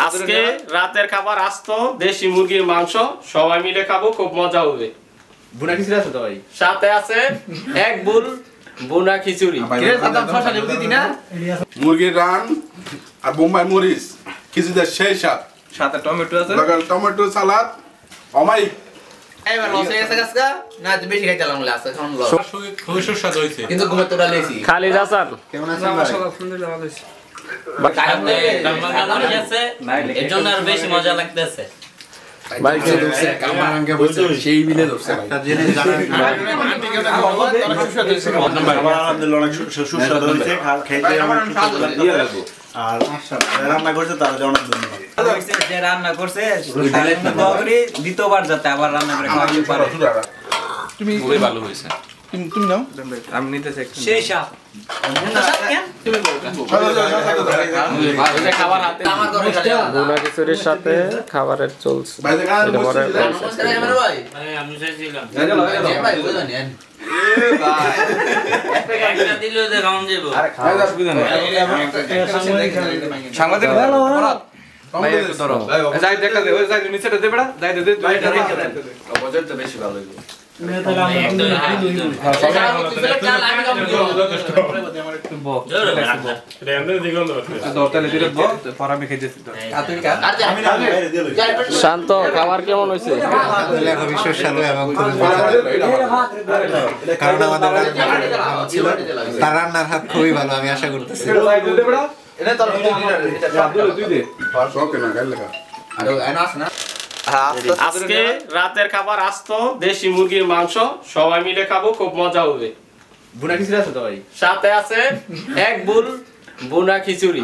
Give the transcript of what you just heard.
আজকে রাতের খাবার আস্ত দেশি মুরগির মাংস সবাই মিলে খাবো, খুব মজা হবে। বুনা খিচুড়ি আছে তো ভাই, সাথে আছে এক বুল বুনা খিচুড়ি। মুরগির রান আর বোম্বাই মরিচ খিচুড়িতে সেই স্বাদ, সাথে টমেটো আছে, টমেটো সালাদ অমাই। এবার লস হয়ে গেছে গাছকা না, বেশি খাইতে লাগলাম লাস্ট এখন লস খুবই সুস্বাদু হয়েছে। কিন্তু ঘুমে তোরা লেছি খালিদ হাসান কেমন আছেন ভাই? আলহামদুলিল্লাহ ভালো আছি। এর জন্য আরো বেশি মজা লাগতেছে। ভাই কামারাঙ্গে বলছে সেই মিলে ধরছে ভাই। একটা জিনিস জানেন আলহামদুলিল্লাহ অনেক সুস্বাদু হয়েছে, খেতে আমার দিয়ে লাগবো। আর রান্না করছে তার জন্য অনেক ধন্যবাদ। যে রান্না করছে দোয়া করি দ্বিতীয়বার যাতে আবার রান্না করে খাওয়াতে পারে। তুমি খুবই ভালো হয়েছে। তুমি নাও, আমি নিতেছি একটু। সেই সাপ খাবার হাতে বুনা খিচুড়ির সাথে খাবারের চলছে। এটা পরে নমস্কার ক্যামেরা ভাই আমি চাইছিলাম ভাই বুঝা নেন একটা দিলেও দেখাম যাবো। সাংবাদিক ভালো ভাই একটু ধরো, যাই দেখা দে, ওই যাই নিচেটা দে বেটা, যাই দে ভাই এটা রেখে দে, বাজেটটা বেশি ভালো হইলো শান্ত, খাবার কেমন হয়েছে? খুবই সুস্বাদু এবং খুবই মজা, কারণ আমাদের ছিল তার রান্নার হাত খুবই ভালো, আমি আশা করতেছি। এটা তোর ওকে না গাল লেখা না আজকে রাতের খাবার আস্ত দেশি মুরগির মাংস সবাই মিলে খাবো, খুব মজা হবে। বুনা খিচুড়ি আছে তো ভাই, সাথে আছে এক বুল বুনা খিচুড়ি।